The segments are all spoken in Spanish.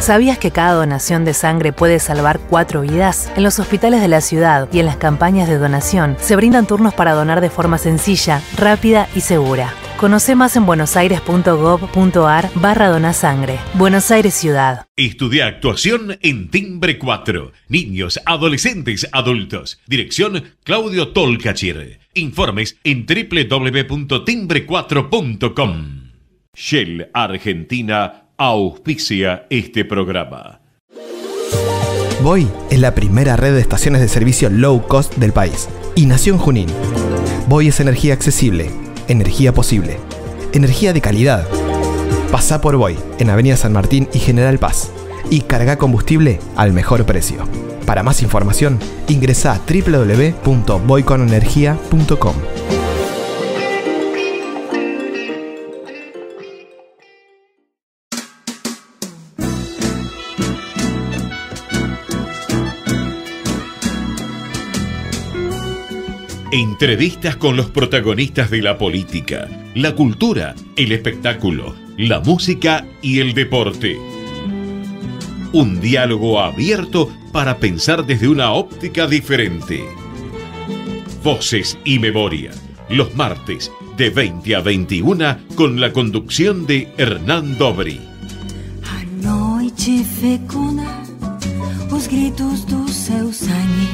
¿Sabías que cada donación de sangre puede salvar 4 vidas? En los hospitales de la ciudad y en las campañas de donación se brindan turnos para donar de forma sencilla, rápida y segura. Conoce más en buenosaires.gov.ar/donasangre. Buenos Aires Ciudad. Estudia actuación en Timbre 4. Niños, adolescentes, adultos. Dirección Claudio Tolcachir. Informes en www.timbre4.com. Shell Argentina auspicia este programa. Voy es la primera red de estaciones de servicio low cost del país y nació en Junín. Voy es energía accesible, energía posible, energía de calidad. Pasá por Voy en Avenida San Martín y General Paz y carga combustible al mejor precio. Para más información, ingresá a www.voyconenergia.com. Entrevistas con los protagonistas de la política, la cultura, el espectáculo, la música y el deporte. Un diálogo abierto para pensar desde una óptica diferente. Voces y Memoria, los martes de 20 a 21 con la conducción de Hernán Dobri. A noite fecunda, os gritos do seu sangue.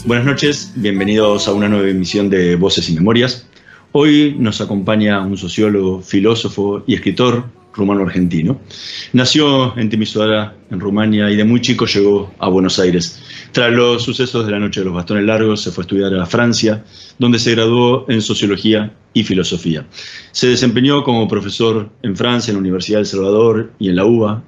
Buenas noches, bienvenidos a una nueva emisión de Voces y Memorias. Hoy nos acompaña un sociólogo, filósofo y escritor rumano-argentino. Nació en Timișoara, en Rumania, y de muy chico llegó a Buenos Aires. Tras los sucesos de la Noche de los Bastones Largos, se fue a estudiar a Francia, donde se graduó en Sociología y Filosofía. Se desempeñó como profesor en Francia, en la Universidad del Salvador y en la UBA.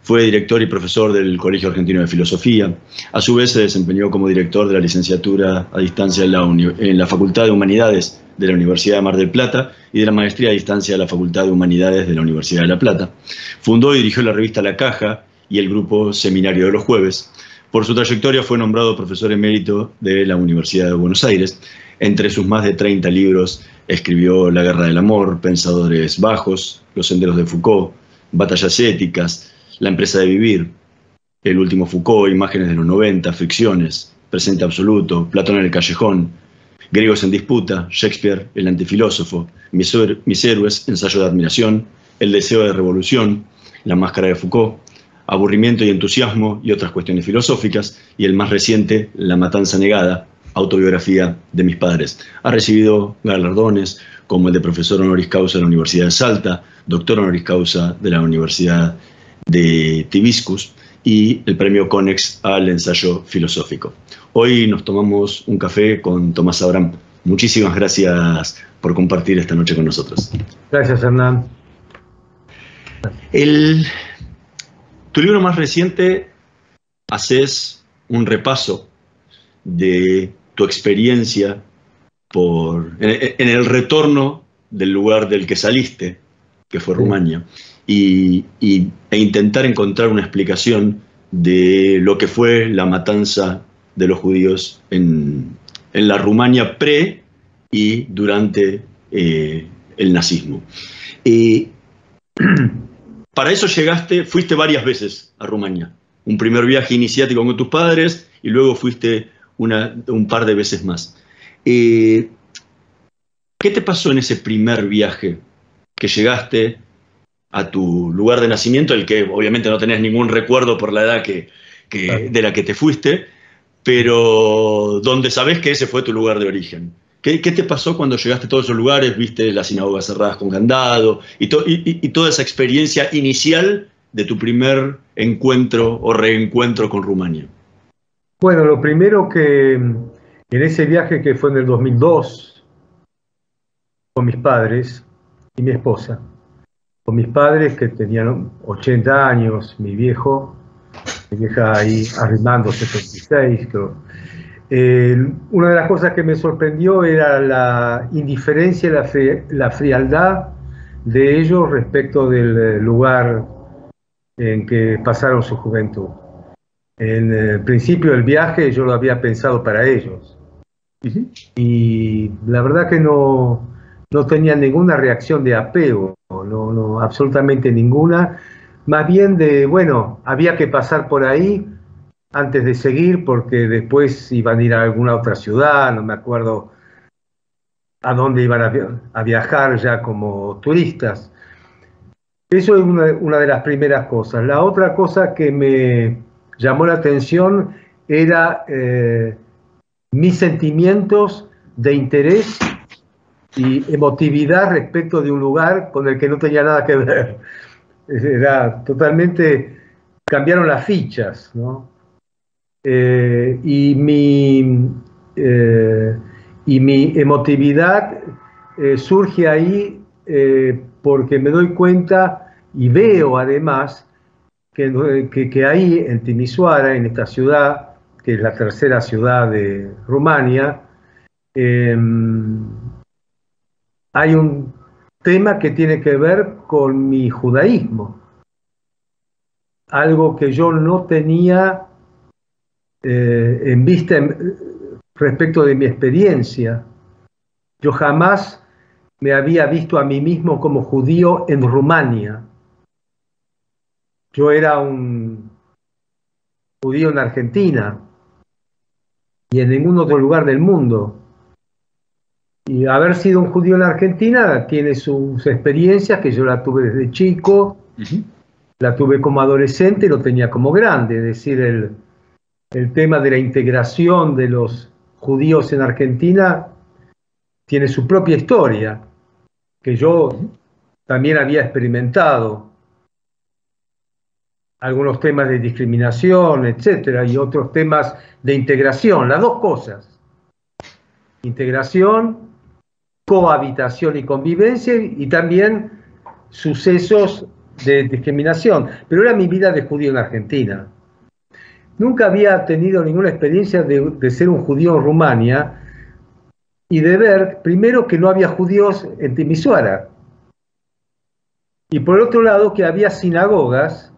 Fue director y profesor del Colegio Argentino de Filosofía. A su vez se desempeñó como director de la licenciatura a distancia en la Facultad de Humanidades de la Universidad de Mar del Plata y de la maestría a distancia de la Facultad de Humanidades de la Universidad de La Plata. Fundó y dirigió la revista La Caja y el grupo Seminario de los Jueves. Por su trayectoria fue nombrado profesor emérito de la Universidad de Buenos Aires. Entre sus más de 30 libros escribió La Guerra del Amor, Pensadores Bajos, Los Senderos de Foucault, Batallas Éticas, La Empresa de Vivir, El Último Foucault, Imágenes de los 90, Ficciones, Presente Absoluto, Platón en el Callejón, Griegos en Disputa, Shakespeare, El Antifilósofo, Mis Héroes, Ensayo de Admiración, El Deseo de Revolución, La Máscara de Foucault, Aburrimiento y Entusiasmo y otras cuestiones filosóficas, y el más reciente, La Matanza Negada, Autobiografía de mis padres. Ha recibido galardones como el de profesor honoris causa de la Universidad de Salta, doctor honoris causa de la Universidad de Tibiscus y el premio Conex al ensayo filosófico. Hoy nos tomamos un café con Tomás Abraham. Muchísimas gracias por compartir esta noche con nosotros. Gracias, Hernán. Tu libro más reciente, haces un repaso de tu experiencia en el retorno del lugar del que saliste, que fue Rumania, e intentar encontrar una explicación de lo que fue la matanza de los judíos en la Rumania pre y durante el nazismo. Para eso fuiste varias veces a Rumania. Un primer viaje iniciático con tus padres y luego fuiste un par de veces más. ¿Qué te pasó en ese primer viaje que llegaste a tu lugar de nacimiento, el que obviamente no tenés ningún recuerdo por la edad de la que te fuiste, pero donde sabés que ese fue tu lugar de origen? ¿Qué te pasó cuando llegaste a todos esos lugares, viste las sinagogas cerradas con candado y toda esa experiencia inicial de tu primer encuentro o reencuentro con Rumania? Bueno, lo primero que en ese viaje que fue en el 2002 con mis padres y mi esposa, con mis padres que tenían 80 años, mi vieja ahí arrimando 76, creo. Una de las cosas que me sorprendió era la indiferencia y la frialdad de ellos respecto del lugar en que pasaron su juventud. En el principio del viaje yo lo había pensado para ellos. Y la verdad que no tenía ninguna reacción de apego no, absolutamente ninguna. Más bien bueno, había que pasar por ahí antes de seguir, porque después iban a ir a alguna otra ciudad, no me acuerdo a dónde iban a viajar ya como turistas. Eso es una de las primeras cosas. La otra cosa que me llamó la atención era mis sentimientos de interés y emotividad respecto de un lugar con el que no tenía nada que ver. Era totalmente, cambiaron las fichas, ¿no? Y mi emotividad surge ahí porque me doy cuenta y veo además que ahí en Timișoara, en esta ciudad, que es la tercera ciudad de Rumania, hay un tema que tiene que ver con mi judaísmo, algo que yo no tenía en vista respecto de mi experiencia. Yo jamás me había visto a mí mismo como judío en Rumania. Yo era un judío en Argentina y en ningún otro lugar del mundo. Y haber sido un judío en Argentina tiene sus experiencias, que yo la tuve desde chico, la tuve como adolescente y lo tenía como grande. Es decir, el tema de la integración de los judíos en Argentina tiene su propia historia, que yo también había experimentado. Algunos temas de discriminación, etcétera, y otros temas de integración, las dos cosas. Integración, cohabitación y convivencia, y también sucesos de discriminación. Pero era mi vida de judío en Argentina. Nunca había tenido ninguna experiencia de ser un judío en Rumania y de ver, primero, que no había judíos en Timișoara. Y por otro lado, que había sinagogas,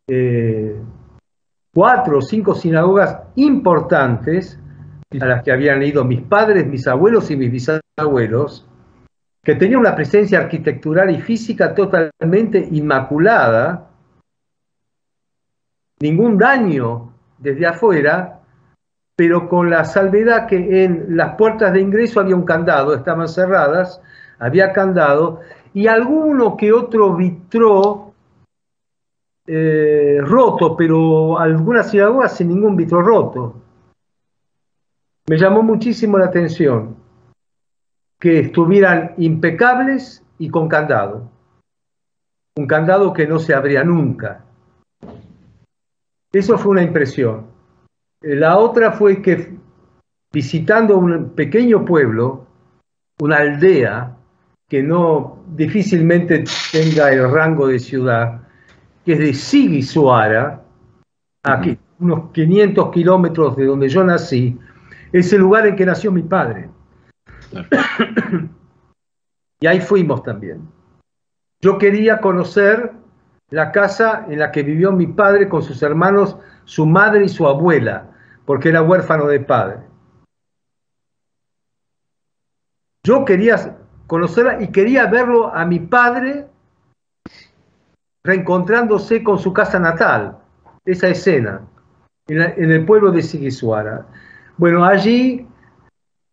4 o 5 sinagogas importantes, a las que habían ido mis padres, mis abuelos y mis bisabuelos, que tenían una presencia arquitectural y física totalmente inmaculada, ningún daño desde afuera, pero con la salvedad que en las puertas de ingreso había un candado, estaban cerradas, había candado, y alguno que otro vitró roto, pero algunas sinagogas sin ningún vitro roto. Me llamó muchísimo la atención que estuvieran impecables y con candado. Un candado que no se abría nunca. Eso fue una impresión. La otra fue que visitando un pequeño pueblo, una aldea que no difícilmente tenga el rango de ciudad, que es de Sighisoara, aquí, unos 500 kilómetros de donde yo nací, es el lugar en que nació mi padre. Claro. Y ahí fuimos también. Yo quería conocer la casa en la que vivió mi padre con sus hermanos, su madre y su abuela, porque era huérfano de padre. Yo quería conocerla y quería verlo a mi padre reencontrándose con su casa natal, esa escena, en el pueblo de Sighisoara. Bueno, allí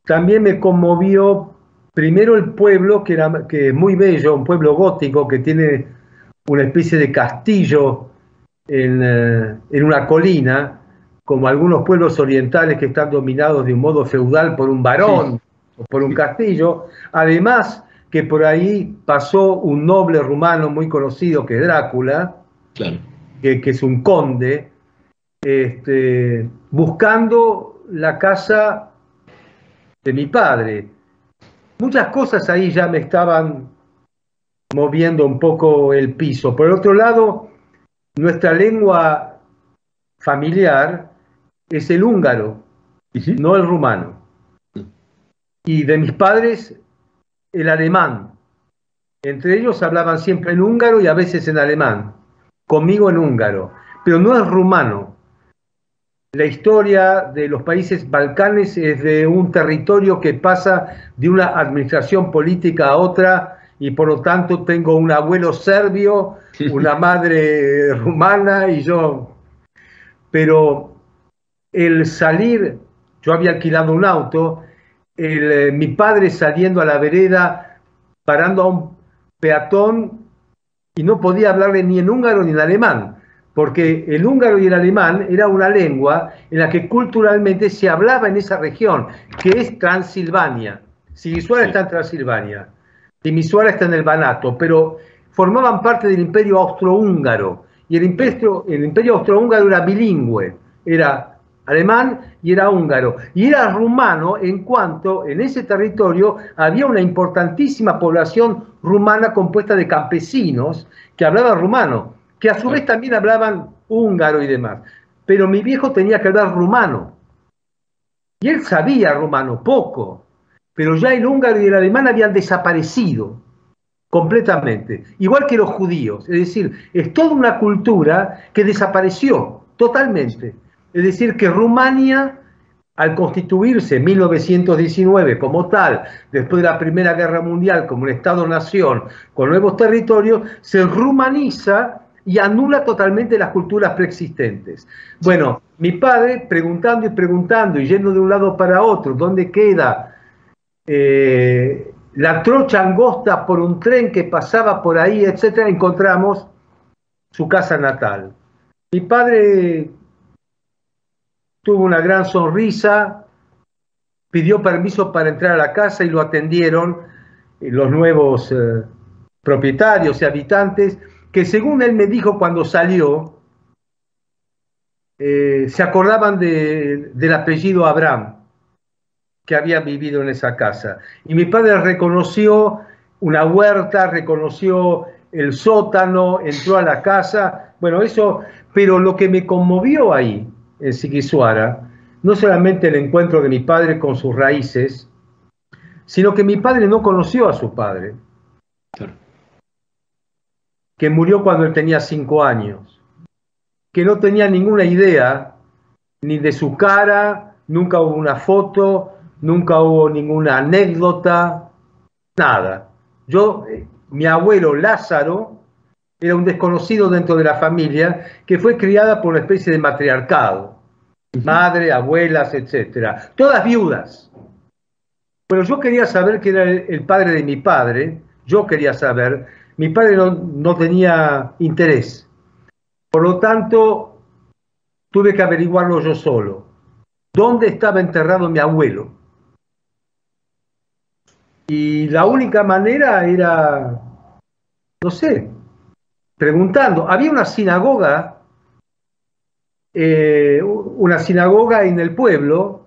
también me conmovió primero el pueblo, que es muy bello, un pueblo gótico que tiene una especie de castillo en una colina, como algunos pueblos orientales que están dominados de un modo feudal por un barón o por un castillo. Además, que por ahí pasó un noble rumano muy conocido, que es Drácula, claro, que es un conde, buscando la casa de mi padre. Muchas cosas ahí ya me estaban moviendo un poco el piso. Por otro lado, nuestra lengua familiar es el húngaro, no el rumano. Y de mis padres, el alemán. Entre ellos hablaban siempre en húngaro y a veces en alemán. Conmigo en húngaro. Pero no es rumano. La historia de los países balcanes es de un territorio que pasa de una administración política a otra y por lo tanto tengo un abuelo serbio, una madre rumana y yo. Pero el salir, yo había alquilado un auto, mi padre saliendo a la vereda, parando a un peatón y no podía hablarle ni en húngaro ni en alemán, porque el húngaro y el alemán era una lengua en la que culturalmente se hablaba en esa región, que es Transilvania. Sighishuara está en Transilvania, Timisoara está en el Banato, pero formaban parte del imperio austrohúngaro, y el imperio austrohúngaro era bilingüe, era alemán y era húngaro, y era rumano en cuanto en ese territorio había una importantísima población rumana compuesta de campesinos que hablaban rumano, que a su vez también hablaban húngaro y demás. Pero mi viejo tenía que hablar rumano, y él sabía rumano poco, pero ya el húngaro y el alemán habían desaparecido completamente, igual que los judíos. Es decir, es toda una cultura que desapareció totalmente. Es decir, que Rumania, al constituirse en 1919 como tal, después de la Primera Guerra Mundial, como un Estado-nación con nuevos territorios, se rumaniza y anula totalmente las culturas preexistentes. Bueno, mi padre, preguntando y preguntando y yendo de un lado para otro, ¿dónde queda la trocha angosta por un tren que pasaba por ahí, etcétera? Encontramos su casa natal. Mi padre tuvo una gran sonrisa, pidió permiso para entrar a la casa y lo atendieron los nuevos propietarios y habitantes, que según él me dijo cuando salió, se acordaban del apellido Abraham, que había vivido en esa casa. Y mi padre reconoció una huerta, reconoció el sótano, entró a la casa, bueno, eso, pero lo que me conmovió ahí, en Sighishuara, no solamente el encuentro de mi padre con sus raíces, sino que mi padre no conoció a su padre, que murió cuando él tenía 5 años, que no tenía ninguna idea ni de su cara, nunca hubo una foto, nunca hubo ninguna anécdota, nada. Mi abuelo Lázaro era un desconocido dentro de la familia que fue criada por una especie de matriarcado, madre, abuelas, etcétera, todas viudas. Pero yo quería saber quién era el padre de mi padre, yo quería saber, mi padre no tenía interés. Por lo tanto, tuve que averiguarlo yo solo. ¿Dónde estaba enterrado mi abuelo? Y la única manera era, no sé, preguntando. Había una sinagoga en el pueblo.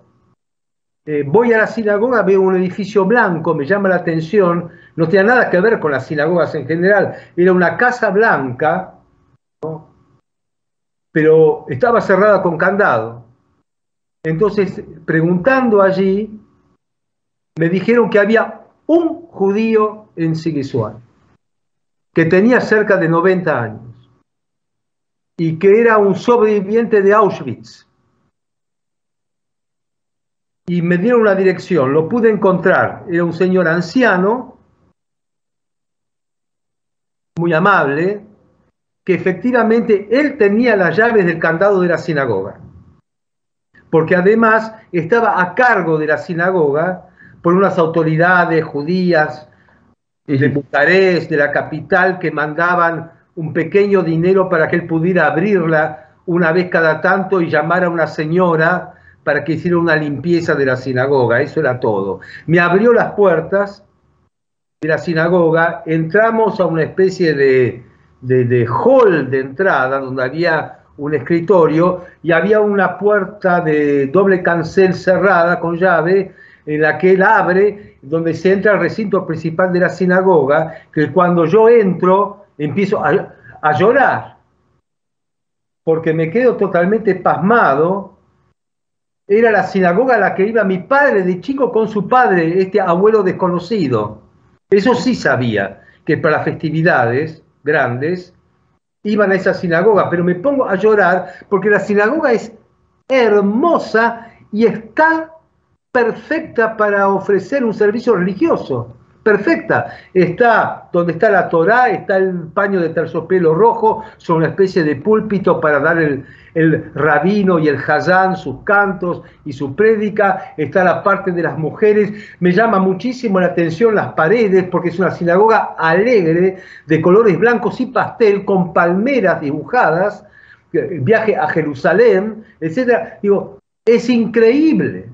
Voy a la sinagoga, veo un edificio blanco, me llama la atención, no tenía nada que ver con las sinagogas en general, era una casa blanca, ¿no? Pero estaba cerrada con candado. Entonces, preguntando allí, me dijeron que había un judío en Sighishuara, que tenía cerca de 90 años, y que era un sobreviviente de Auschwitz. Y me dieron una dirección, lo pude encontrar, era un señor anciano, muy amable, que efectivamente él tenía las llaves del candado de la sinagoga, porque además estaba a cargo de la sinagoga por unas autoridades judías de Bucarest, de la capital, que mandaban un pequeño dinero para que él pudiera abrirla una vez cada tanto y llamar a una señora para que hiciera una limpieza de la sinagoga. Eso era todo. Me abrió las puertas de la sinagoga, entramos a una especie de hall de entrada donde había un escritorio y había una puerta de doble cancel cerrada con llave, en la que él abre, donde se entra al recinto principal de la sinagoga, que cuando yo entro empiezo a llorar, porque me quedo totalmente pasmado. Era la sinagoga a la que iba mi padre de chico con su padre, este abuelo desconocido. Eso sí sabía, que para las festividades grandes iban a esa sinagoga, pero me pongo a llorar porque la sinagoga es hermosa y está perfecta para ofrecer un servicio religioso, perfecta. Está donde está la Torá, está el paño de terciopelo rojo, son una especie de púlpito para dar el rabino y el Hazán sus cantos y su prédica. Está la parte de las mujeres. Me llama muchísimo la atención las paredes, porque es una sinagoga alegre, de colores blancos y pastel, con palmeras dibujadas, viaje a Jerusalén, etc. Digo, es increíble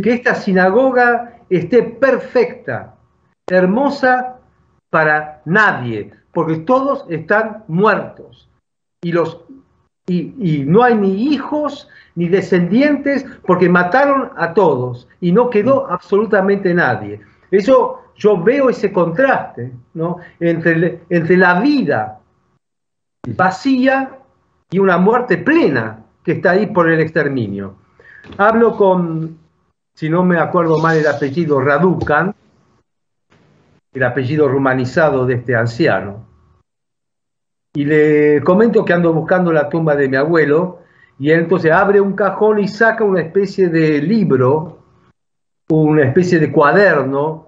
que esta sinagoga esté perfecta, hermosa para nadie, porque todos están muertos y no hay ni hijos ni descendientes, porque mataron a todos y no quedó absolutamente nadie. Eso, yo veo ese contraste, ¿no?, entre la vida vacía y una muerte plena que está ahí por el exterminio. Hablo con, si no me acuerdo mal el apellido, Raducan, el apellido rumanizado de este anciano, y le comento que ando buscando la tumba de mi abuelo, y él entonces abre un cajón y saca una especie de libro, una especie de cuaderno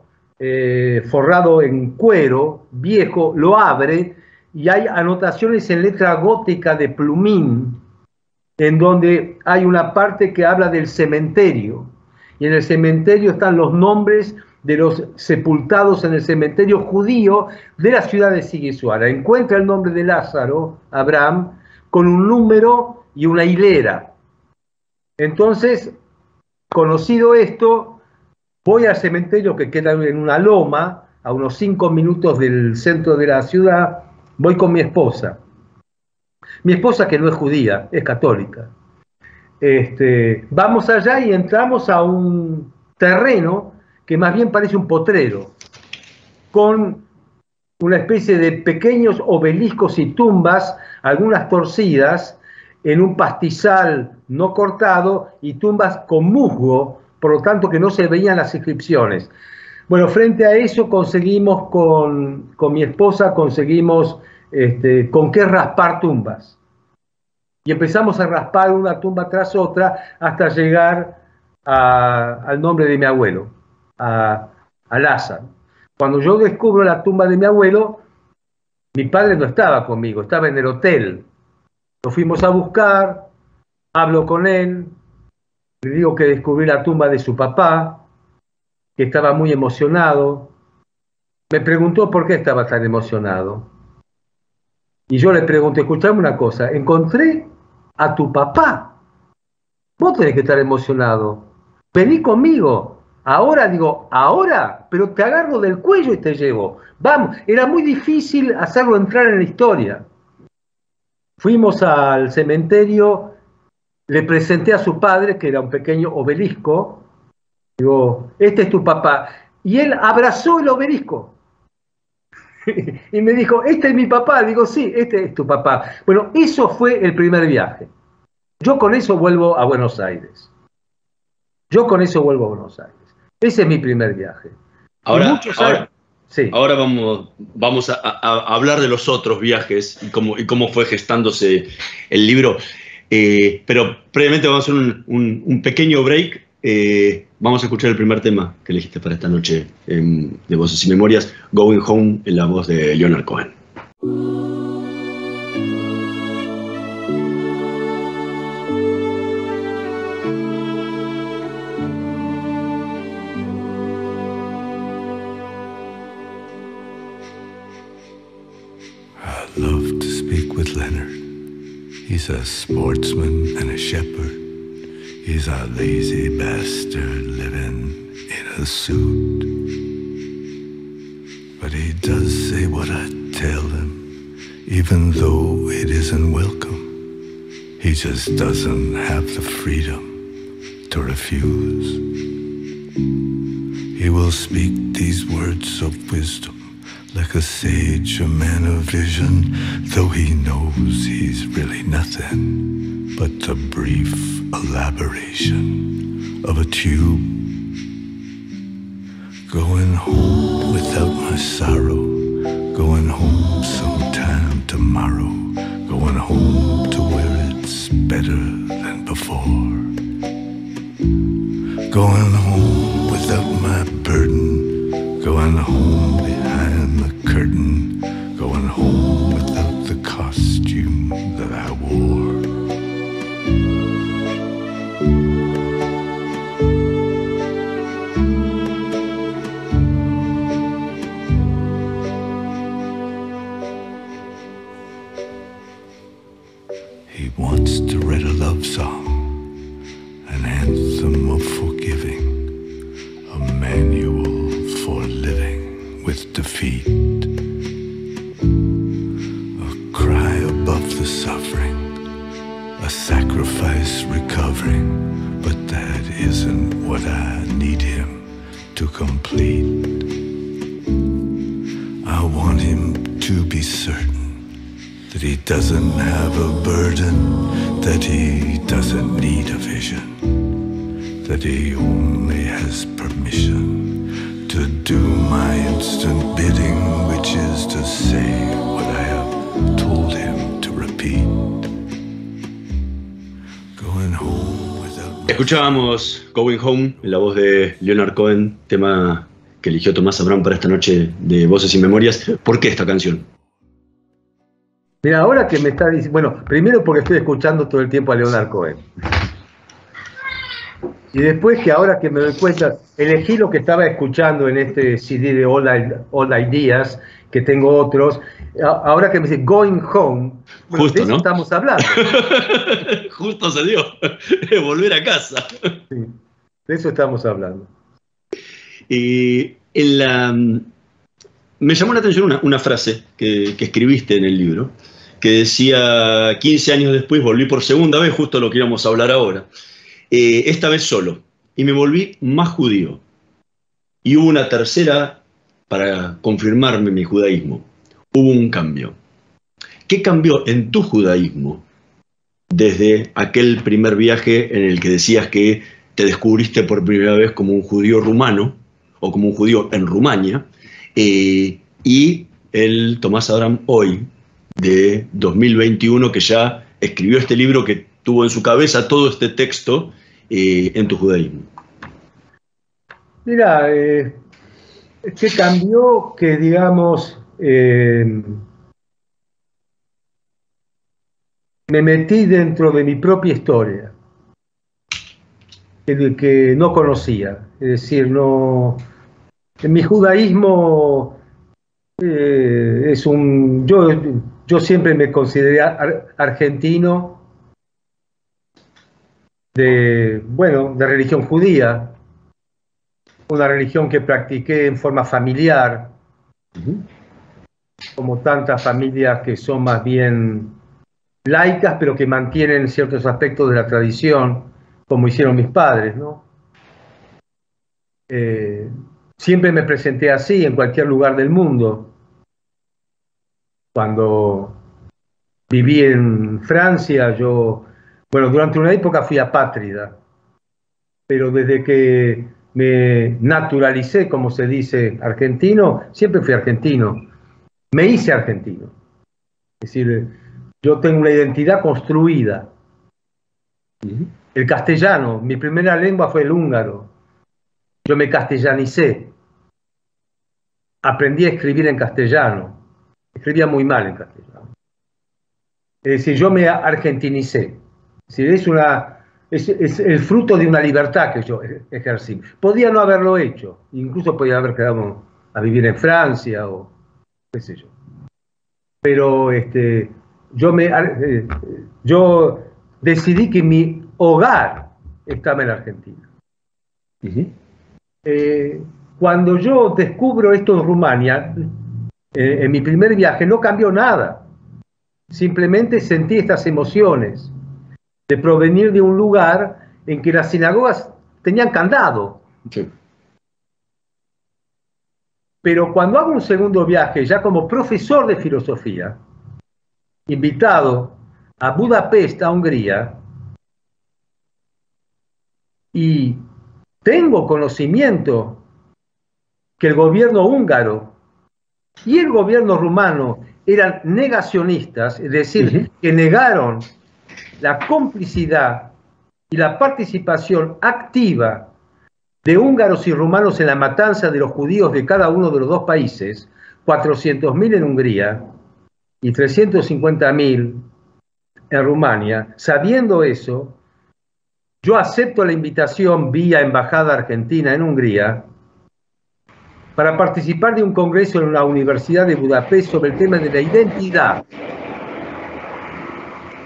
forrado en cuero, viejo, lo abre, y hay anotaciones en letra gótica de plumín, en donde hay una parte que habla del cementerio, y en el cementerio están los nombres de los sepultados en el cementerio judío de la ciudad de Sigüenza. Encuentra el nombre de Lázaro, Abraham, con un número y una hilera. Entonces, conocido esto, voy al cementerio que queda en una loma, a unos 5 minutos del centro de la ciudad. Voy con mi esposa. Mi esposa, que no es judía, es católica. Vamos allá y entramos a un terreno que más bien parece un potrero, con una especie de pequeños obeliscos y tumbas, algunas torcidas, en un pastizal no cortado, y tumbas con musgo, por lo tanto que no se veían las inscripciones. Bueno, frente a eso conseguimos con mi esposa, conseguimos con qué raspar tumbas. Y empezamos a raspar una tumba tras otra hasta llegar al nombre de mi abuelo, a Lázaro. Cuando yo descubro la tumba de mi abuelo, mi padre no estaba conmigo, estaba en el hotel. Lo fuimos a buscar, hablo con él, le digo que descubrí la tumba de su papá, que estaba muy emocionado. Me preguntó por qué estaba tan emocionado. Y yo le pregunté, escuchame una cosa, encontré a tu papá. Vos tenés que estar emocionado. Vení conmigo. Ahora, digo, ahora, pero te agarro del cuello y te llevo. Vamos, era muy difícil hacerlo entrar en la historia. Fuimos al cementerio, le presenté a su padre, que era un pequeño obelisco. Digo, este es tu papá. Y él abrazó el obelisco. Y me dijo, este es mi papá. Digo, sí, este es tu papá. Bueno, eso fue el primer viaje. Yo con eso vuelvo a Buenos Aires. Ese es mi primer viaje. Ahora sí. Ahora vamos a hablar de los otros viajes y cómo fue gestándose el libro. Pero previamente vamos a hacer un pequeño break. Vamos a escuchar el primer tema que elegiste para esta noche de Voces y Memorias, Going Home, en la voz de Leonard Cohen. I love to speak with Leonard. He's a sportsman and a shepherd. He's a lazy bastard living in a suit. But he does say what I tell him, even though it isn't welcome. He just doesn't have the freedom to refuse. He will speak these words of wisdom like a sage, a man of vision, though he knows he's really nothing but a brief elaboration of a tube. Going home without my sorrow, going home sometime tomorrow, going home to where it's better than before. Going home without my burden, going home behind the curtain, going home without the costume that I wore. He wants to write a love song, an anthem of forgiving, a manual for living with defeat, a cry above the suffering, a sacrifice recovering, but that isn't what I need him to complete. I want him to be certain that he doesn't have a burden, that he doesn't need a vision, that he only has permission to do my instant bidding, which is to say what I have told him to repeat. Going home without... Escuchábamos Going Home en la voz de Leonard Cohen, tema que eligió Tomás Abraham para esta noche de Voces y Memorias. ¿Por qué esta canción? Mira, ahora que me está diciendo... Bueno, primero porque estoy escuchando todo el tiempo a Leonard Cohen. Y después que ahora que me doy cuenta, elegí lo que estaba escuchando en este CD de All Ideas, que tengo otros. Ahora que me dice Going Home, bueno, justo, de eso, ¿no?, estamos hablando. Justo se dio, volver a casa. Sí, de eso estamos hablando. Me llamó la atención una frase que escribiste en el libro, que decía: 15 años después volví por segunda vez, justo lo que íbamos a hablar ahora, esta vez solo, y me volví más judío. Y hubo una tercera para confirmarme mi judaísmo. Hubo un cambio. ¿Qué cambió en tu judaísmo desde aquel primer viaje en el que decías que te descubriste por primera vez como un judío rumano, o como un judío en Rumania, y el Tomás Abraham hoy, de 2021, que ya escribió este libro, que tuvo en su cabeza todo este texto en tu judaísmo? Mira, que cambió, que digamos, me metí dentro de mi propia historia, que no conocía. Es decir, no... En mi judaísmo es un... Yo siempre me consideré argentino de religión judía, una religión que practiqué en forma familiar, como tantas familias que son más bien laicas, pero que mantienen ciertos aspectos de la tradición, como hicieron mis padres, ¿no? Siempre me presenté así en cualquier lugar del mundo. Cuando viví en Francia, durante una época fui apátrida, pero desde que me naturalicé, como se dice, argentino, siempre fui argentino. Me hice argentino. Es decir, yo tengo una identidad construida. El castellano, mi primera lengua fue el húngaro. Yo me castellanicé. Aprendí a escribir en castellano. Escribía muy mal en castellano. Es decir, yo me argentinicé. Es decir, es el fruto de una libertad que yo ejercí. Podía no haberlo hecho. Incluso podía haber quedado a vivir en Francia o qué sé yo. Pero yo decidí que mi hogar estaba en Argentina. Cuando yo descubro esto en Rumania, en mi primer viaje, no cambió nada. Simplemente sentí estas emociones de provenir de un lugar en que las sinagogas tenían candado. Sí. Pero cuando hago un segundo viaje, ya como profesor de filosofía, invitado a Budapest, a Hungría, y tengo conocimiento que el gobierno húngaro y el gobierno rumano eran negacionistas, es decir, que negaron la complicidad y la participación activa de húngaros y rumanos en la matanza de los judíos de cada uno de los dos países, 400.000 en Hungría y 350.000 en Rumania, sabiendo eso, yo acepto la invitación vía Embajada Argentina en Hungría para participar de un congreso en la Universidad de Budapest sobre el tema de la identidad,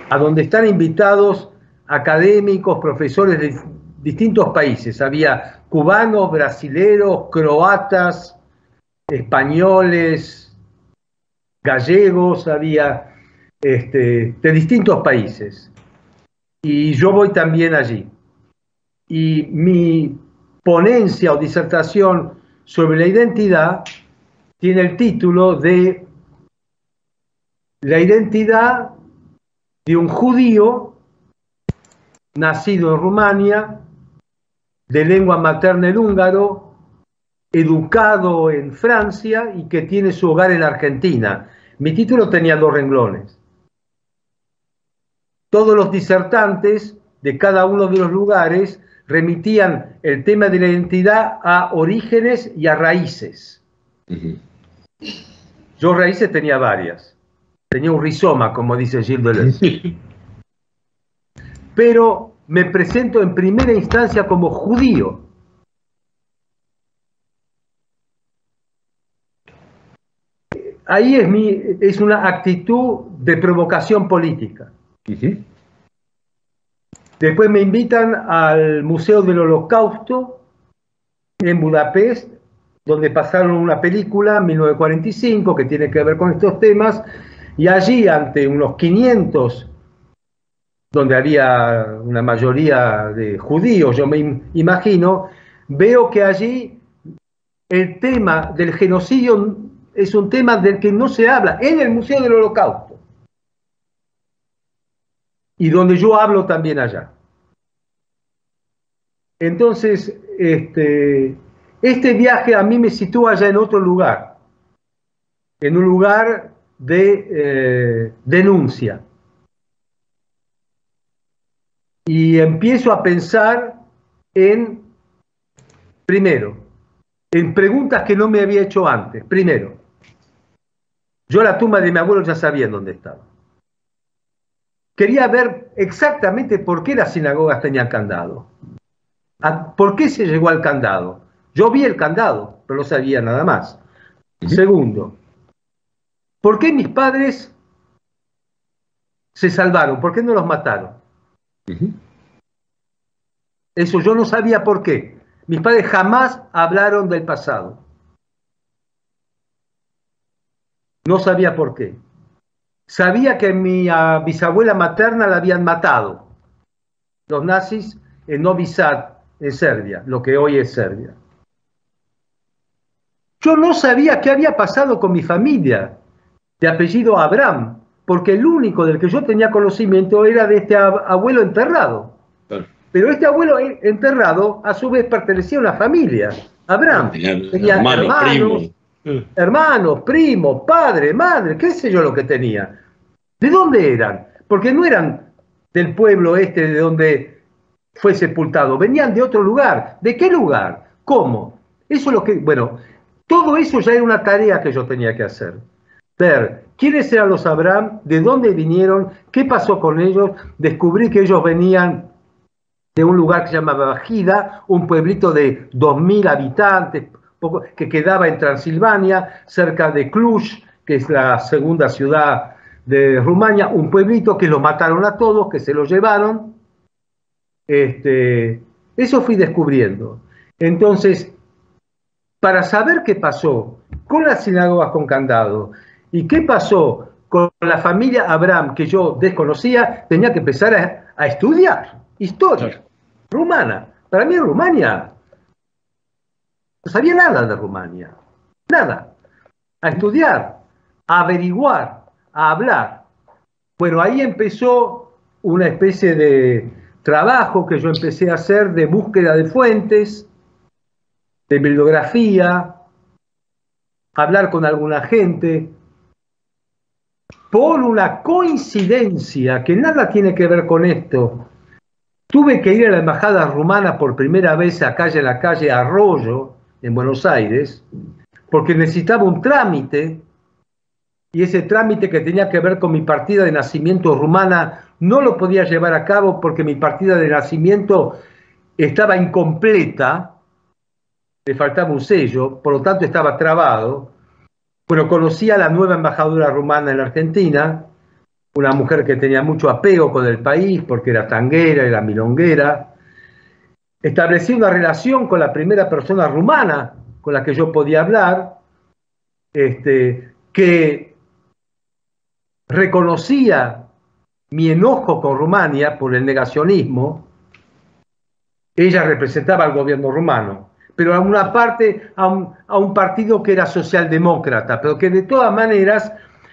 a donde están invitados académicos, profesores de distintos países. Había cubanos, brasileros, croatas, españoles, gallegos, había de distintos países. Y yo voy también allí. Y mi ponencia o disertación sobre la identidad tiene el título de La identidad de un judío nacido en Rumania, de lengua materna el húngaro, educado en Francia y que tiene su hogar en Argentina. Mi título tenía 2 renglones. Todos los disertantes de cada uno de los lugares remitían el tema de la identidad a orígenes y a raíces. Yo raíces tenía varias. Tenía un rizoma, como dice Gilles Deleuze. Pero me presento en primera instancia como judío. Ahí es una actitud de provocación política. Después me invitan al Museo del Holocausto en Budapest, donde pasaron una película en 1945 que tiene que ver con estos temas, y allí ante unos 500, donde había una mayoría de judíos, yo me imagino, veo que allí el tema del genocidio es un tema del que no se habla en el Museo del Holocausto, y donde yo hablo también allá. Entonces, este viaje a mí me sitúa ya en otro lugar, en un lugar de denuncia. Y empiezo a pensar primero, en preguntas que no me había hecho antes. Primero, yo la tumba de mi abuelo ya sabía dónde estaba. Quería ver exactamente por qué las sinagogas tenían candado. ¿Por qué se llegó al candado? Yo vi el candado, pero no sabía nada más. Segundo, ¿por qué mis padres se salvaron? ¿Por qué no los mataron? Eso yo no sabía por qué. Mis padres jamás hablaron del pasado. No sabía por qué. Sabía que mi bisabuela materna la habían matado los nazis en Novi Sad, en Serbia, lo que hoy es Serbia. Yo no sabía qué había pasado con mi familia, de apellido Abraham, porque el único del que yo tenía conocimiento era de este abuelo enterrado. Pero este abuelo enterrado, a su vez, pertenecía a una familia. Abraham tenía hermanos, primos, padre, madre, qué sé yo lo que tenía. ¿De dónde eran? Porque no eran del pueblo de donde fue sepultado, venían de otro lugar. ¿De qué lugar? ¿Cómo? Eso es lo que, bueno, todo eso ya era una tarea que yo tenía que hacer. Ver quiénes eran los Abraham, de dónde vinieron, qué pasó con ellos. Descubrí que ellos venían de un lugar que se llamaba Bajida, un pueblito de 2.000 habitantes, que quedaba en Transilvania, cerca de Cluj, que es la segunda ciudad de Rumania, un pueblito que los mataron a todos, que se los llevaron. Eso fui descubriendo. Entonces, para saber qué pasó con las sinagogas con candado y qué pasó con la familia Abraham, que yo desconocía, tenía que empezar a estudiar historia rumana. Para mí Rumania, no sabía nada de Rumania, nada. A estudiar, a averiguar, a hablar. Bueno, ahí empezó una especie de trabajo que yo empecé a hacer de búsqueda de fuentes, de bibliografía, hablar con alguna gente. Por una coincidencia que nada tiene que ver con esto, Tuve que ir a la embajada rumana por primera vez en la calle Arroyo, en Buenos Aires, porque necesitaba un trámite, y ese trámite que tenía que ver con mi partida de nacimiento rumana no lo podía llevar a cabo porque mi partida de nacimiento estaba incompleta, le faltaba un sello, por lo tanto estaba trabado. Bueno, conocí a la nueva embajadora rumana en la Argentina, una mujer que tenía mucho apego con el país porque era tanguera, era milonguera. Establecí una relación con la primera persona rumana con la que yo podía hablar, que reconocía mi enojo con Rumania por el negacionismo. Ella representaba al gobierno rumano, pero a una parte, a un partido que era socialdemócrata, pero que de todas maneras,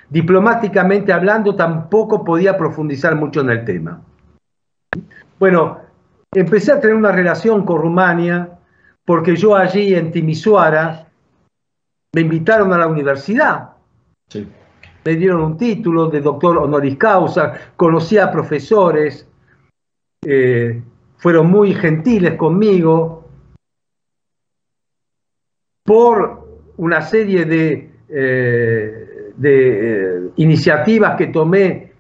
diplomáticamente hablando, tampoco podía profundizar mucho en el tema. Bueno, empecé a tener una relación con Rumania porque yo allí en Timisoara me invitaron a la universidad. Sí. Me dieron un título de doctor honoris causa, conocí a profesores, fueron muy gentiles conmigo por una serie de iniciativas que tomé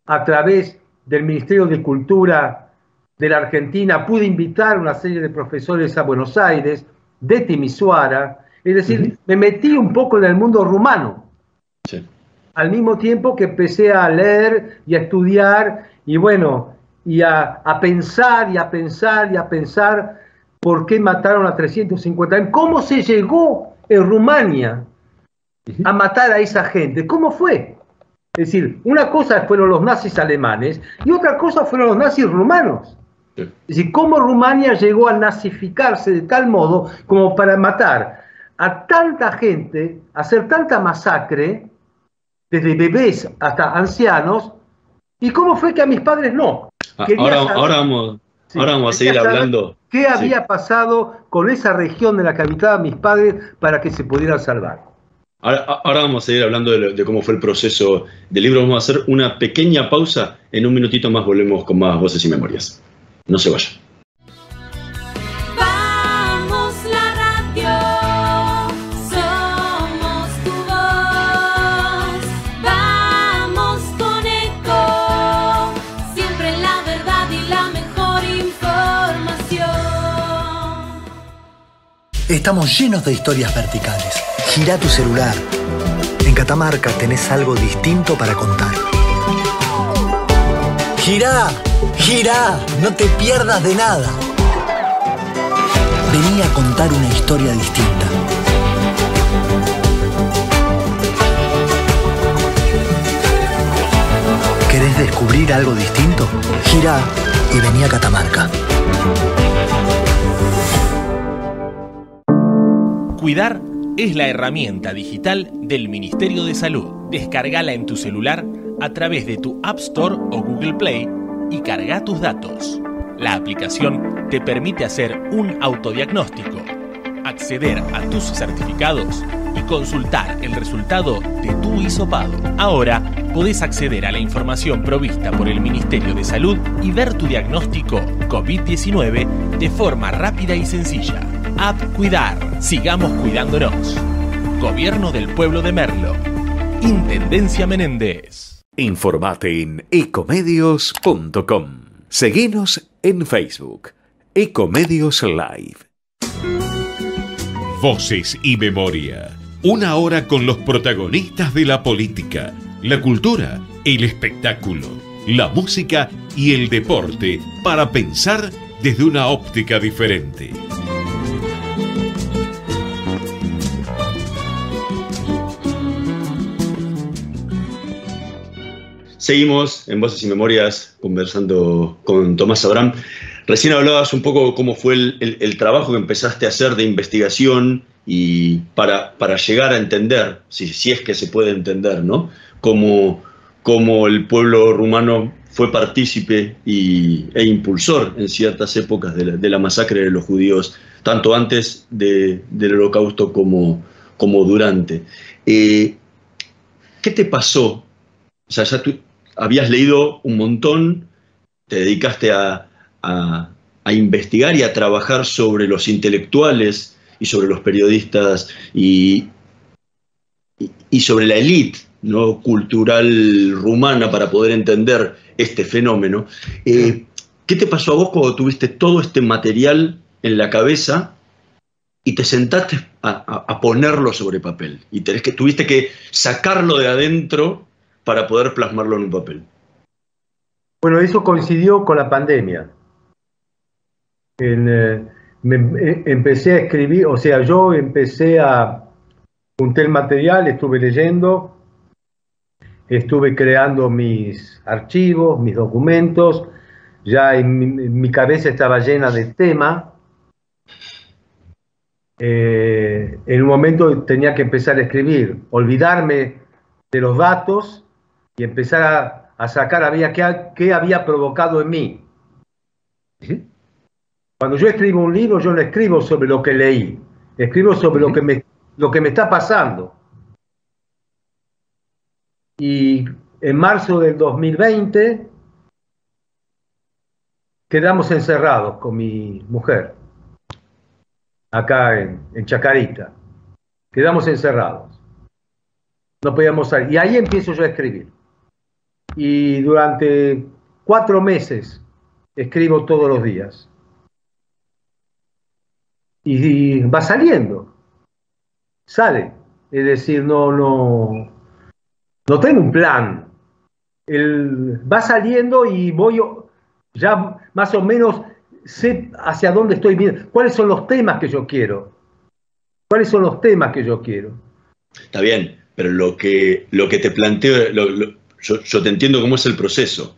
a través del Ministerio de Cultura de la Argentina. Pude invitar a una serie de profesores a Buenos Aires, de Timisoara, es decir, me metí un poco en el mundo rumano. Sí. Al mismo tiempo que empecé a leer y a estudiar y bueno, y a pensar y a pensar y a pensar por qué mataron a 350.000, cómo se llegó en Rumania a matar a esa gente, cómo fue. Es decir, una cosa fueron los nazis alemanes y otra cosa fueron los nazis rumanos. Es decir, cómo Rumania llegó a nazificarse de tal modo como para matar a tanta gente, hacer tanta masacre, desde bebés hasta ancianos, y cómo fue que a mis padres no. Ahora vamos a seguir hablando. ¿Qué había pasado con esa región de la que habitaban mis padres para que se pudieran salvar? Ahora vamos a seguir hablando de cómo fue el proceso del libro. Vamos a hacer una pequeña pausa. En un minutito más volvemos con más Voces y Memorias. No se vayan. Estamos llenos de historias verticales. Girá tu celular. En Catamarca tenés algo distinto para contar. Girá, girá, no te pierdas de nada. Vení a contar una historia distinta. ¿Querés descubrir algo distinto? Girá y vení a Catamarca. Cuidar es la herramienta digital del Ministerio de Salud. Descárgala en tu celular a través de tu App Store o Google Play y carga tus datos. La aplicación te permite hacer un autodiagnóstico, acceder a tus certificados y consultar el resultado de tu hisopado. Ahora podés acceder a la información provista por el Ministerio de Salud y ver tu diagnóstico COVID-19 de forma rápida y sencilla. App Cuidar. Sigamos cuidándonos. Gobierno del Pueblo de Merlo. Intendencia Menéndez. Informate en ecomedios.com. Seguinos en Facebook. Ecomedios Live. Voces y Memoria. Una hora con los protagonistas de la política, la cultura, el espectáculo, la música y el deporte para pensar desde una óptica diferente. Seguimos en Voces y Memorias conversando con Tomás Abraham. Recién hablabas un poco cómo fue el trabajo que empezaste a hacer de investigación y para llegar a entender, si es que se puede entender, ¿no? Cómo el pueblo rumano fue partícipe e impulsor en ciertas épocas de la masacre de los judíos, tanto antes del Holocausto como durante. ¿Qué te pasó? O sea, ya tú habías leído un montón, te dedicaste a a investigar y a trabajar sobre los intelectuales y sobre los periodistas y sobre la élite, ¿no?, cultural rumana para poder entender este fenómeno. ¿Qué te pasó a vos cuando tuviste todo este material en la cabeza y te sentaste a ponerlo sobre papel? Y tuviste que sacarlo de adentro para poder plasmarlo en un papel. Bueno, eso coincidió con la pandemia. Empecé a escribir, o sea, yo junté el material, estuve leyendo, estuve creando mis archivos, mis documentos, ya en mi cabeza estaba llena de tema. En un momento tenía que empezar a escribir, olvidarme de los datos y empezar a sacar qué había provocado en mí. ¿Sí? Cuando yo escribo un libro, yo no escribo sobre lo que leí, escribo sobre lo que me está pasando. Y en marzo del 2020 quedamos encerrados con mi mujer, acá en Chacarita. Quedamos encerrados. No podíamos salir. Y ahí empiezo yo a escribir. Y durante 4 meses escribo todos los días. Y va saliendo. Sale. Es decir, no tengo un plan. Va saliendo y voy ya más o menos sé hacia dónde estoy viendo, cuáles son los temas que yo quiero. ¿Cuáles son los temas que yo quiero? Está bien, pero lo que te planteo, yo te entiendo cómo es el proceso,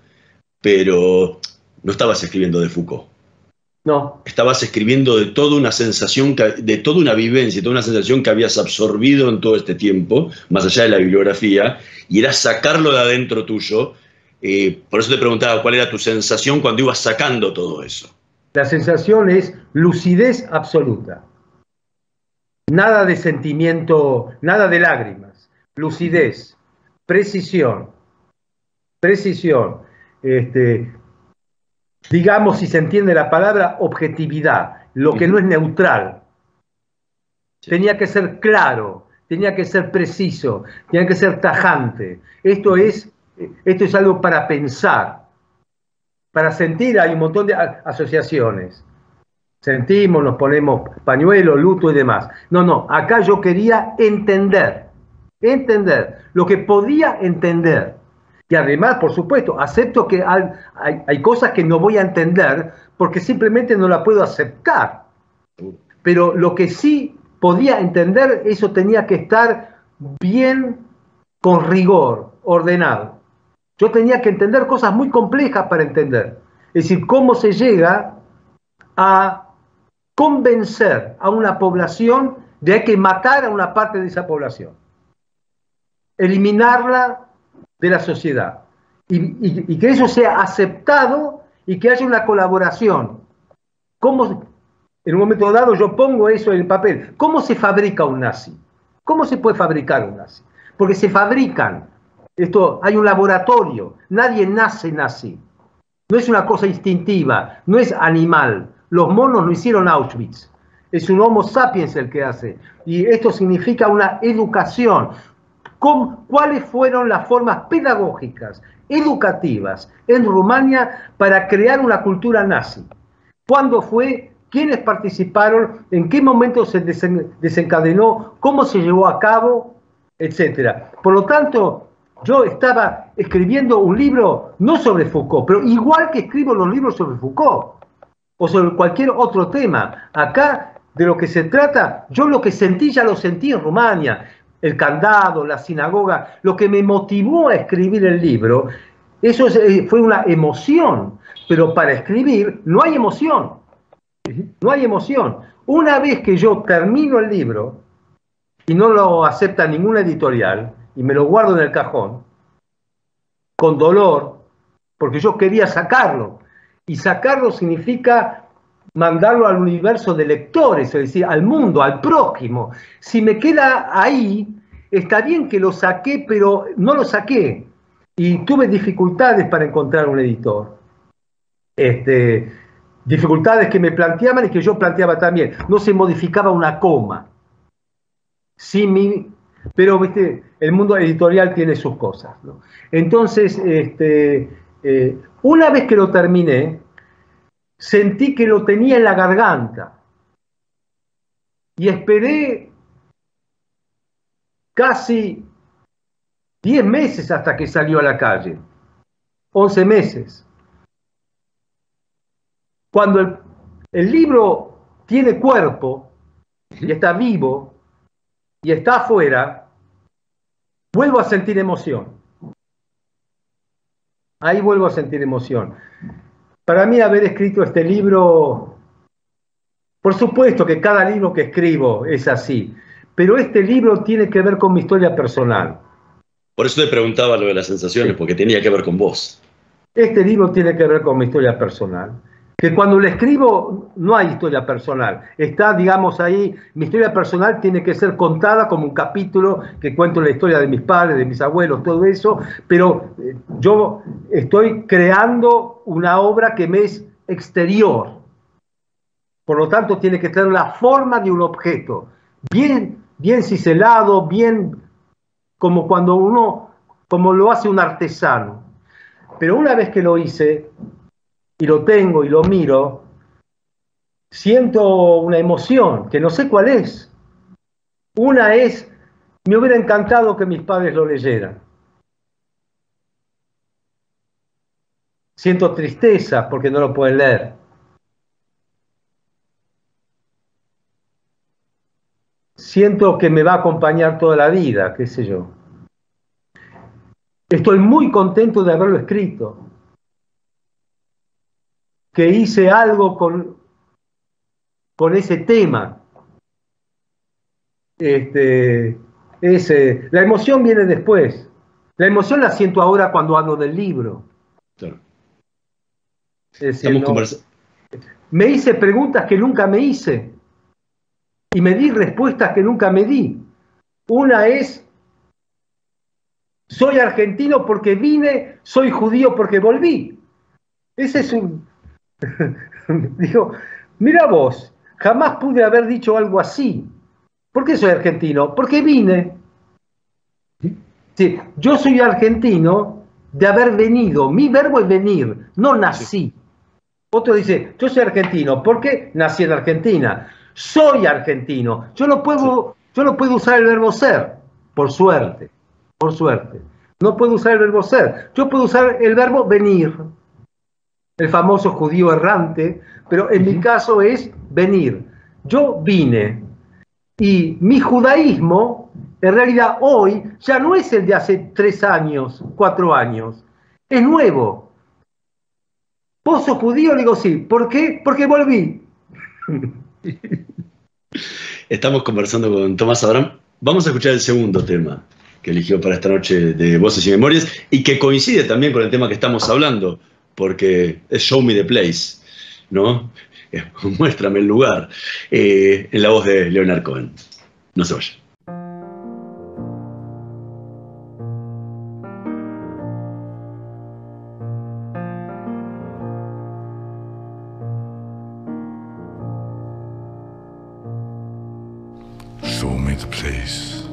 pero no estabas escribiendo de Foucault. No. Estabas escribiendo de toda una sensación, de toda una vivencia, toda una sensación que habías absorbido en todo este tiempo, más allá de la bibliografía, y era sacarlo de adentro tuyo. Por eso te preguntaba cuál era tu sensación cuando ibas sacando todo eso. La sensación es lucidez absoluta. Nada de sentimiento, nada de lágrimas. Lucidez, precisión. Digamos, si se entiende la palabra, objetividad, lo que no es neutral. Tenía que ser claro, tenía que ser preciso, tenía que ser tajante. Esto es algo para pensar. Para sentir hay un montón de asociaciones. Sentimos, nos ponemos pañuelo, luto y demás. No, acá yo quería entender lo que podía entender. Y además, por supuesto, acepto que hay cosas que no voy a entender porque simplemente no la puedo aceptar. Pero lo que sí podía entender, eso tenía que estar bien, con rigor, ordenado. Yo tenía que entender cosas muy complejas para entender. Es decir, cómo se llega a convencer a una población de que hay que matar a una parte de esa población. Eliminarla de la sociedad. Y que eso sea aceptado y que haya una colaboración. ¿Cómo, en un momento dado yo pongo eso en el papel? ¿Cómo se fabrica un nazi? ¿Cómo se puede fabricar un nazi? Porque se fabrican. Hay un laboratorio. Nadie nace nazi. No es una cosa instintiva, no es animal. Los monos no hicieron Auschwitz. Es un Homo sapiens el que hace. Y esto significa una educación. ¿Cuáles fueron las formas pedagógicas, educativas en Rumania para crear una cultura nazi? ¿Cuándo fue? ¿Quiénes participaron? ¿En qué momento se desencadenó? ¿Cómo se llevó a cabo? Etcétera. Por lo tanto, yo estaba escribiendo un libro no sobre Foucault, pero igual que escribo los libros sobre Foucault o sobre cualquier otro tema. Acá, de lo que se trata, yo lo que sentí ya lo sentí en Rumania. El candado, la sinagoga, lo que me motivó a escribir el libro, eso fue una emoción, pero para escribir no hay emoción, no hay emoción. Una vez que yo termino el libro y no lo acepta ninguna editorial y me lo guardo en el cajón, con dolor, porque yo quería sacarlo, y sacarlo significa mandarlo al universo de lectores, es decir, al mundo, al prójimo. Si me queda ahí, está bien que lo saqué, pero no lo saqué. Y tuve dificultades para encontrar un editor. dificultades que me planteaban y que yo planteaba también. No se modificaba una coma. Pero ¿viste? El mundo editorial tiene sus cosas, ¿no? Entonces, una vez que lo terminé, sentí que lo tenía en la garganta y esperé casi 10 meses hasta que salió a la calle, 11 meses. Cuando el libro tiene cuerpo y está vivo y está afuera, vuelvo a sentir emoción. Ahí vuelvo a sentir emoción. Para mí haber escrito este libro, por supuesto que cada libro que escribo es así, pero este libro tiene que ver con mi historia personal. Por eso te preguntaba lo de las sensaciones, porque tenía que ver con vos. Este libro tiene que ver con mi historia personal. Que cuando lo escribo no hay historia personal. Está, digamos, ahí, mi historia personal tiene que ser contada como un capítulo que cuento la historia de mis padres, de mis abuelos, todo eso, pero yo estoy creando una obra que me es exterior. Por lo tanto, tiene que tener la forma de un objeto, bien ciselado, bien como cuando como lo hace un artesano. Pero una vez que lo hice, y lo tengo y lo miro, siento una emoción que no sé cuál es. Una es, me hubiera encantado que mis padres lo leyeran. Siento tristeza porque no lo pueden leer. Siento que me va a acompañar toda la vida, qué sé yo. Estoy muy contento de haberlo escrito. Que hice algo con ese tema. La emoción viene después. La emoción la siento ahora cuando hablo del libro. Claro. Es decir, me hice preguntas que nunca me hice y me di respuestas que nunca me di. Una es, soy argentino porque vine, soy judío porque volví. Ese es un... Digo, mira vos, jamás pude haber dicho algo así. ¿Por qué soy argentino? Porque vine. Sí, yo soy argentino de haber venido. Mi verbo es venir, no nací. Otro dice, yo soy argentino porque nací en Argentina. Soy argentino. Yo no puedo usar el verbo ser, por suerte. No puedo usar el verbo ser. Yo puedo usar el verbo venir. El famoso judío errante, pero en mi caso es venir. Yo vine. Y mi judaísmo, en realidad hoy, ya no es el de hace 3 años, 4 años. Es nuevo. ¿Vos sos judío? Le digo sí. ¿Por qué? Porque volví. Estamos conversando con Tomás Abraham. Vamos a escuchar el segundo tema que eligió para esta noche de Voces y Memorias y que coincide también con el tema que estamos hablando, porque es Show Me the Place, ¿no? Muéstrame el lugar, en la voz de Leonard Cohen. No se vaya. Show me the place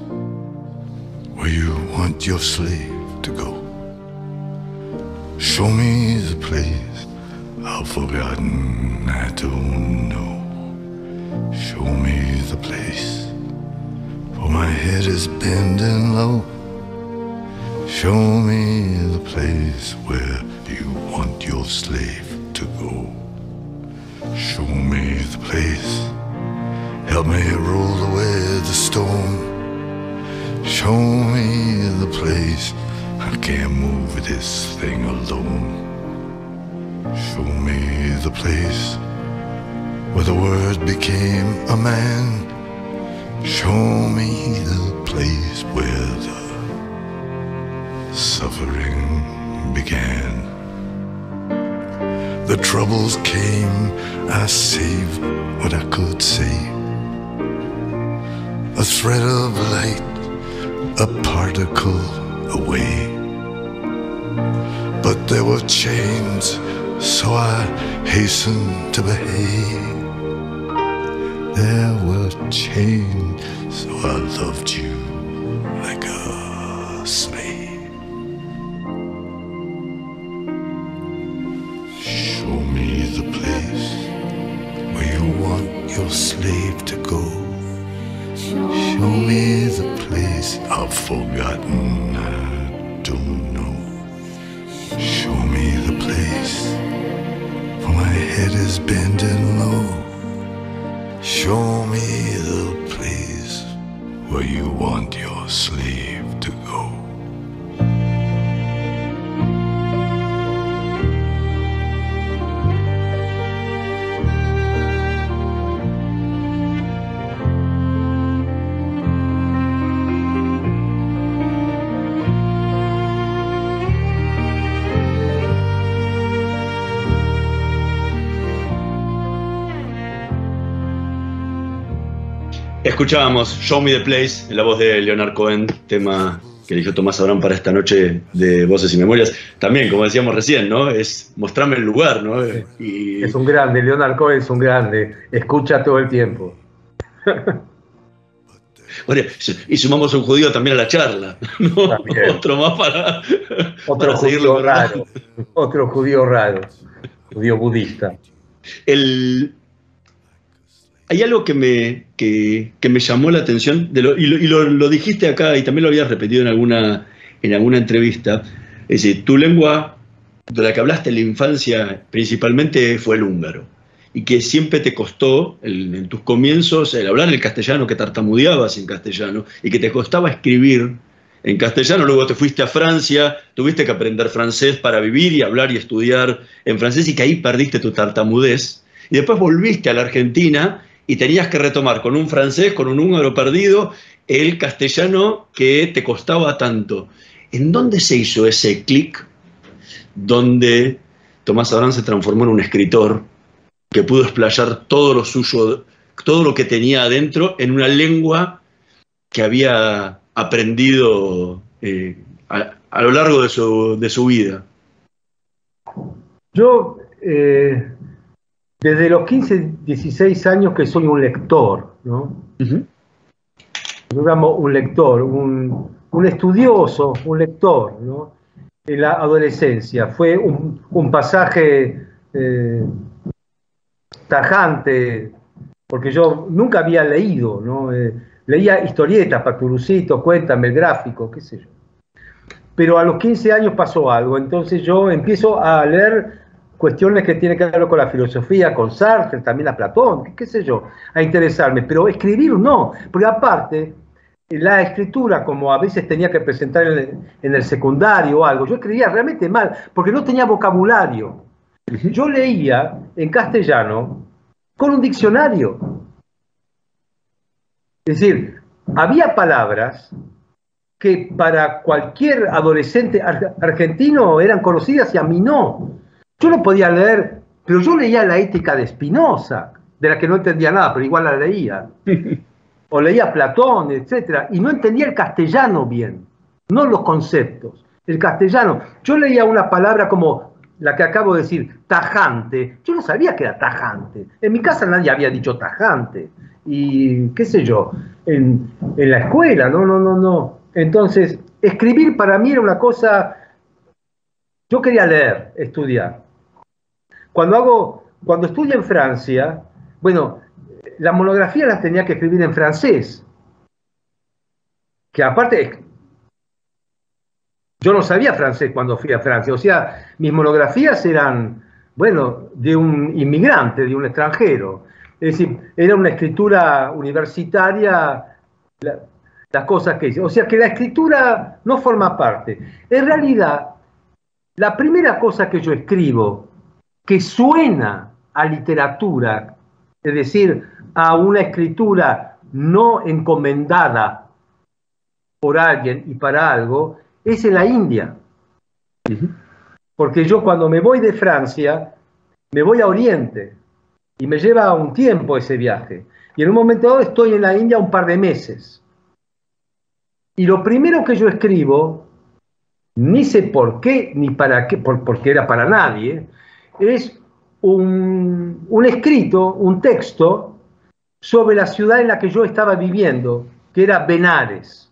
where you want your slave to go. Show me the place I've forgotten, I don't know. Show me the place, for my head is bending low. Show me the place where you want your slave to go. Show me the place, help me roll away the stone. Show me the place, I can't move this thing alone. Show me the place where the word became a man. Show me the place where the suffering began. The troubles came, I saved what I could save. A thread of light, a particle away. But there were chains So I hasten to behave. There were chains, so I loved you like a slave. Show me the place where you want your slave to go. Show me the place I've forgotten, I don't know. Show me the place where my head is bending low. Show me the place where you want your slave to go. Escuchábamos Show Me the Place, en la voz de Leonard Cohen, tema que eligió Tomás Abraham para esta noche de Voces y Memorias. También, como decíamos recién, ¿no? Es mostrarme el lugar, ¿no? Y... Es un grande, Leonard Cohen es un grande, escucha todo el tiempo. Bueno, y sumamos un judío también a la charla, ¿no? Otro más para judío raro, otro judío raro, judío budista. Hay algo que me llamó la atención, y lo dijiste acá, y también lo habías repetido en alguna entrevista. Es decir, tu lengua de la que hablaste en la infancia principalmente fue el húngaro, y que siempre te costó, en tus comienzos, el hablar el castellano, que tartamudeabas en castellano, y que te costaba escribir en castellano. Luego te fuiste a Francia, tuviste que aprender francés para vivir y hablar y estudiar en francés, y que ahí perdiste tu tartamudez. Y después volviste a la Argentina y tenías que retomar con un francés, con un húngaro perdido, el castellano que te costaba tanto. ¿En dónde se hizo ese clic donde Tomás Abraham se transformó en un escritor que pudo explayar todo lo suyo, todo lo que tenía adentro, en una lengua que había aprendido a lo largo de su vida? Yo... desde los 15, 16 años que soy un lector, ¿no? Digamos, un lector, un estudioso, un lector, ¿no? En la adolescencia fue un pasaje tajante, porque yo nunca había leído, ¿no? Leía historietas, Paturucito, Cuéntame, el Gráfico, qué sé yo. Pero a los 15 años pasó algo, entonces yo empiezo a leer cuestiones que tienen que ver con la filosofía, con Sartre, también a Platón, qué sé yo, a interesarme, pero escribir no, porque aparte, la escritura, como a veces tenía que presentar en el secundario o algo, yo escribía realmente mal, porque no tenía vocabulario. Yo leía en castellano con un diccionario. Es decir, había palabras que para cualquier adolescente argentino eran conocidas y a mí no. Yo no podía leer, pero yo leía la Ética de Spinoza, de la que no entendía nada, pero igual la leía. O leía Platón, etc. Y no entendía el castellano bien, no los conceptos, el castellano. Yo leía una palabra como la que acabo de decir, tajante. Yo no sabía que era tajante. En mi casa nadie había dicho tajante. Y qué sé yo, en la escuela, no. Entonces, escribir para mí era una cosa... Yo quería leer, estudiar. Cuando estudié en Francia, bueno, la monografía las tenía que escribir en francés. Que aparte, yo no sabía francés cuando fui a Francia. O sea, mis monografías eran, bueno, de un inmigrante, de un extranjero. Es decir, era una escritura universitaria, las cosas que hice. O sea que la escritura no forma parte. En realidad, la primera cosa que yo escribo, que suena a literatura, es decir, a una escritura no encomendada por alguien y para algo, es en la India. Porque yo cuando me voy de Francia, me voy a Oriente, y me lleva un tiempo ese viaje. Y en un momento dado estoy en la India un par de meses. Y lo primero que yo escribo, ni sé por qué, ni para qué, porque era para nadie, es un escrito, un texto sobre la ciudad en la que yo estaba viviendo, que era Benares.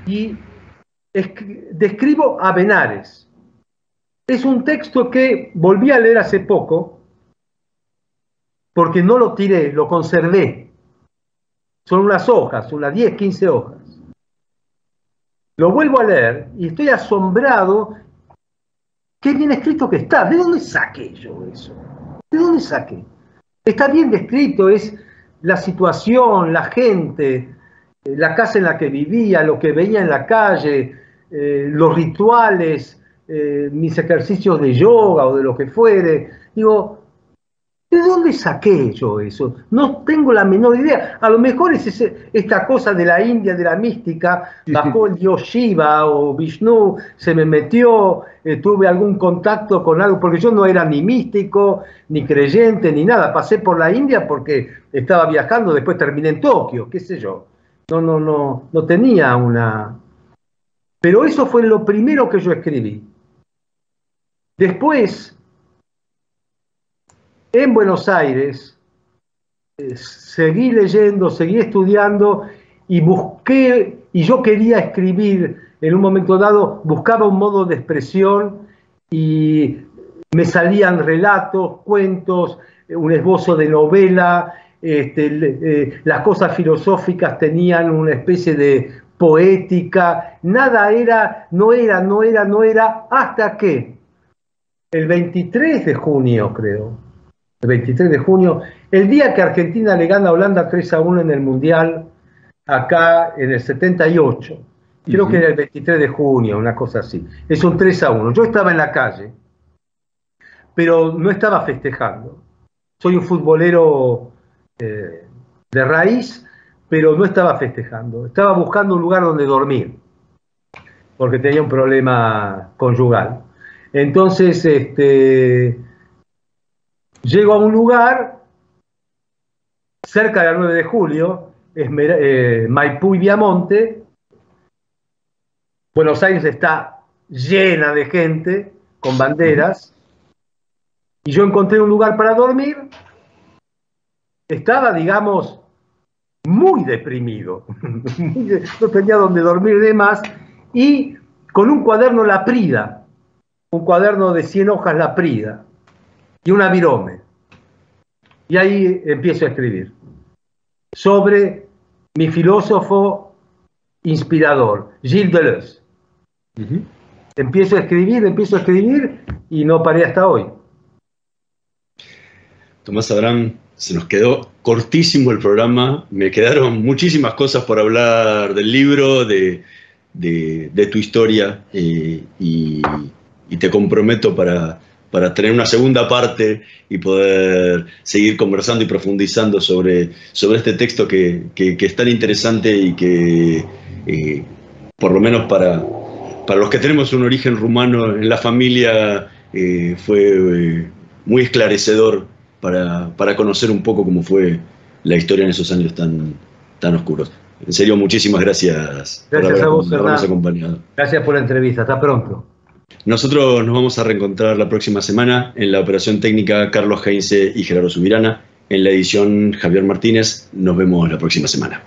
Y describo a Benares. Es un texto que volví a leer hace poco, porque no lo tiré, lo conservé. Son unas hojas, unas 10, 15 hojas. Lo vuelvo a leer y estoy asombrado. Qué bien escrito que está. ¿De dónde saqué yo eso? ¿De dónde saqué? Está bien descrito, es la situación, la gente, la casa en la que vivía, lo que veía en la calle, los rituales, mis ejercicios de yoga o de lo que fuere. Digo, ¿de dónde saqué yo eso? No tengo la menor idea. A lo mejor es esta cosa de la India, de la mística, bajó el dios Shiva o Vishnu, se me metió, tuve algún contacto con algo, porque yo no era ni místico, ni creyente, ni nada. Pasé por la India porque estaba viajando, después terminé en Tokio, qué sé yo. No tenía una... Pero eso fue lo primero que yo escribí. Después... En Buenos Aires, seguí leyendo, seguí estudiando y busqué, y yo quería escribir en un momento dado, buscaba un modo de expresión y me salían relatos, cuentos, un esbozo de novela, las cosas filosóficas tenían una especie de poética, nada era, no era, hasta que el 23 de junio, creo, el 23 de junio, el día que Argentina le gana a Holanda 3-1 en el Mundial, acá en el 78, creo que era el 23 de junio, una cosa así, es un 3-1, yo estaba en la calle, pero no estaba festejando, soy un futbolero de raíz, pero no estaba festejando, estaba buscando un lugar donde dormir, porque tenía un problema conyugal. Entonces, llego a un lugar cerca de la 9 de julio, Maipú y Viamonte. Buenos Aires está llena de gente con banderas, y yo encontré un lugar para dormir. Estaba, digamos, muy deprimido, no tenía donde dormir de más, y con un cuaderno Laprida, un cuaderno de 100 hojas Laprida, y una virome. Y ahí empiezo a escribir sobre mi filósofo inspirador, Gilles Deleuze. Empiezo a escribir y no paré hasta hoy. Tomás Abraham, se nos quedó cortísimo el programa, me quedaron muchísimas cosas por hablar del libro, de tu historia, y te comprometo para tener una segunda parte y poder seguir conversando y profundizando sobre este texto que es tan interesante y que, por lo menos para los que tenemos un origen rumano en la familia, fue muy esclarecedor para conocer un poco cómo fue la historia en esos años tan oscuros. En serio, muchísimas gracias por habernos acompañado. Gracias por la entrevista. Hasta pronto. Nosotros nos vamos a reencontrar la próxima semana. En la operación técnica, Carlos Heinze y Gerardo Subirana. En la edición, Javier Martínez. Nos vemos la próxima semana.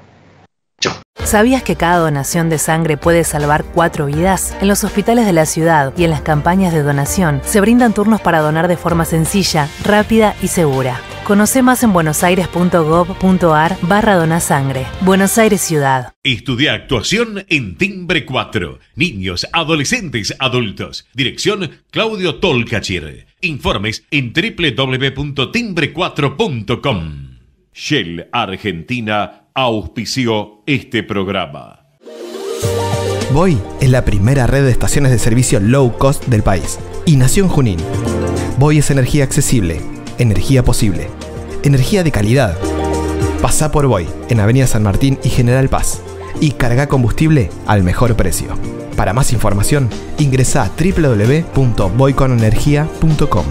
Chao. ¿Sabías que cada donación de sangre puede salvar 4 vidas? En los hospitales de la ciudad y en las campañas de donación se brindan turnos para donar de forma sencilla, rápida y segura. Conoce más en buenosaires.gov.ar/donasangre. Buenos Aires Ciudad. Estudia actuación en Timbre 4. Niños, adolescentes, adultos. Dirección Claudio Tolcachir. Informes en www.timbre4.com. Shell Argentina auspició este programa. Voy es la primera red de estaciones de servicio low cost del país y nació en Junín. Voy es energía accesible, energía posible, energía de calidad. Pasá por Voy en Avenida San Martín y General Paz y carga combustible al mejor precio. Para más información, ingresa a www.voyconenergia.com.